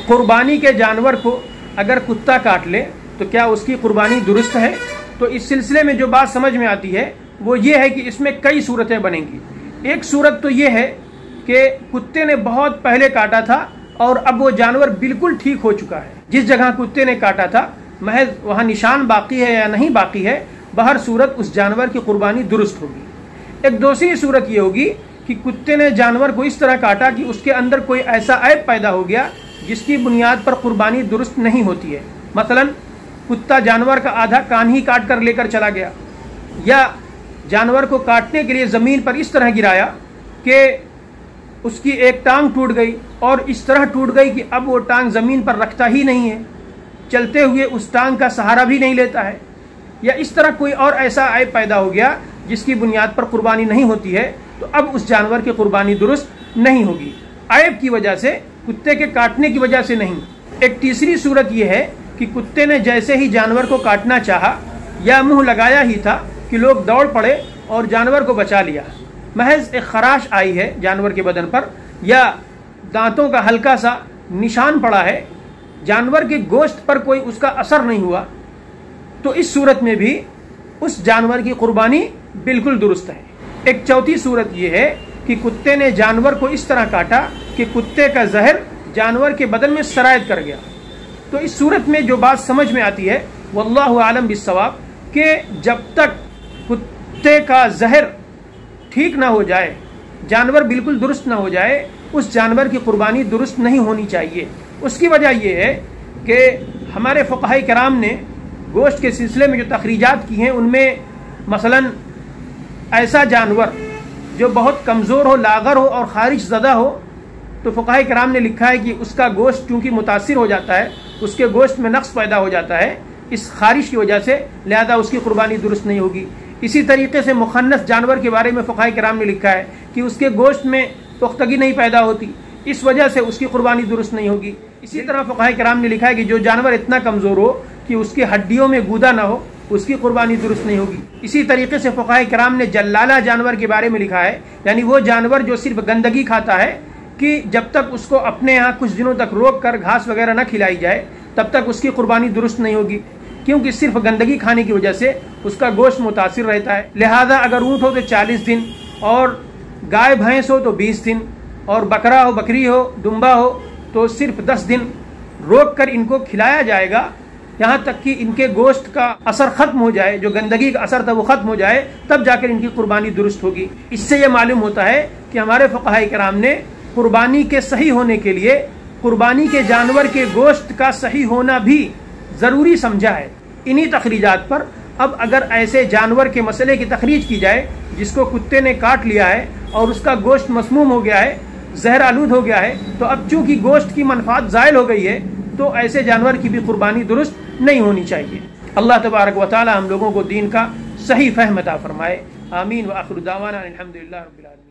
قربانی کے جانور کو اگر کتا کاٹ لے تو کیا اس کی قربانی درست ہے؟ تو اس سلسلے میں جو بات سمجھ میں آتی ہے وہ یہ ہے کہ اس میں کئی صورتیں بنیں گی۔ ایک صورت تو یہ ہے کہ کتے نے بہت پہلے کاٹا تھا اور اب وہ جانور بالکل ٹھیک ہو چکا ہے، جس جگہ کتے نے کاٹا تھا محض وہاں نشان باقی ہے یا نہیں باقی ہے، بہر صورت اس جانور کی قربانی درست ہوگی۔ ایک دوسری صورت یہ ہوگی کہ کتے نے جانور کو اس طرح کاٹا کہ اس کے اندر کوئی ایسا عیب پیدا ہو گیا جس کی بنیاد پر قربانی درست نہیں ہوتی ہے۔ مثلا کتا جانور کا آدھا کان ہی کاٹ کر لے کر چلا گیا، یا جانور کو کاٹنے کے لیے زمین پر اس طرح گرایا کہ اس کی ایک ٹانگ ٹوٹ گئی اور اس طرح ٹوٹ گئی کہ اب وہ ٹانگ زمین پر رکھتا ہی نہیں ہے، چلتے ہوئے اس ٹانگ کا سہارا بھی نہیں لیتا ہے، یا اس طرح کوئی اور ایسا عیب پیدا ہو گیا جس کی بنیاد پر قربانی نہیں ہوتی ہے، تو اب اس جانور کی قربانی درست نہیں ہوگی، عیب کی وجہ سے، کتے کے کاٹنے کی وجہ سے نہیں۔ ایک تیسری صورت یہ ہے کہ کتے نے جیسے ہی جانور کو کاٹنا چاہا یا منہ لگایا ہی تھا کہ لوگ دوڑ پڑے اور جانور کو بچا لیا، محض ایک خراش آئی ہے جانور کے بدن پر یا دانتوں کا ہلکا سا نشان پڑا ہے، جانور کے گوشت پر کوئی اس کا اثر نہیں ہوا، تو اس صورت میں بھی اس جانور کی قربانی بالکل درست ہے۔ ایک چوتھی صورت یہ ہے کہ کتے نے جانور کو اس طرح کاٹا کہ کتے کا زہر جانور کے بدن میں سرایت کر گیا، تو اس صورت میں جو بات سمجھ میں آتی ہے واللہ عالم بالصواب کہ جب تک کتے کا زہر ٹھیک نہ ہو جائے، جانور بالکل درست نہ ہو جائے، اس جانور کی قربانی درست نہیں ہونی چاہیے۔ اس کی وجہ یہ ہے کہ ہمارے فقہاء کرام نے گوشت کے سلسلے میں جو تخریجات کی ہیں ان میں مثلا ایسا جانور جو بہت کمزور ہو، لاغر ہو اور خارش زدہ ہو، تو فقہاء کرام نے لکھا ہے کہ اس کا گوشت چونکہ متاثر ہو جاتا ہے، اس کے گوشت میں نقص پیدا ہو جاتا ہے اس خارش کی وجہ سے، لہذا اس کی قربانی درست نہیں ہوگی۔ اسی طریقے سے مخنث جانور کے بارے میں فقہاء کرام نے لکھا ہے کہ اس کے گوشت میں پختگی نہیں پیدا ہوتی، اس وجہ سے اس کی قربانی درست نہیں ہوگی۔ اسی طرح فقہاء کرام نے لکھا ہے کہ جو جانور اتنا کمزور ہو کہ اس کی ہڈیوں میں گودا نہ ہو، اس کی قربانی درست نہیں ہوگی۔ اسی طریقے سے فقہاء کرام نے جلالہ جانور کے بارے میں لکھا ہے، یعنی وہ جانور جو صرف گندگی کھاتا ہے، کہ جب تک اس کو اپنے یہاں کچھ دنوں تک روک کر گھاس وغیرہ نہ کھلائی جائے تب تک اس کی قربانی درست نہیں ہوگی، کیونکہ صرف گندگی کھانے کی وجہ سے اس کا گوشت متاثر رہتا ہے۔ لہذا اگر اونٹ ہو تو 40 دن، اور گائے بھینس ہو تو 20 دن، اور بکرا ہو، بکری ہو، دمبا ہو تو صرف 10 دن روک کر ان کو کھلایا جائے گا، یہاں تک کہ ان کے گوشت کا اثر ختم ہو جائے، جو گندگی کا اثر تھا وہ ختم ہو جائے، تب جا کر ان کی قربانی درست ہوگی۔ اس سے یہ معلوم ہوتا ہے کہ ہمارے فقہاء کرام نے قربانی کے صحیح ہونے کے لیے قربانی کے جانور کے گوشت کا صحیح ہونا بھی ضروری سمجھا ہے۔ انہی تخریجات پر اب اگر ایسے جانور کے مسئلے کی تخریج کی جائے جس کو کتے نے کاٹ لیا ہے اور اس کا گوشت مسموم ہو گیا ہے، زہر آلود ہو گیا ہے، تو اب چونکہ گوشت کی منفعت زائل ہو گئی ہے تو ایسے جانور کی بھی قربانی درست نہیں ہونی چاہیے۔ اللہ تبارک و تعالی ہم لوگوں کو دین کا صحیح فہم عطا فرمائے، آمین۔ وآخر دعوانا الحمدللہ رب العالمین۔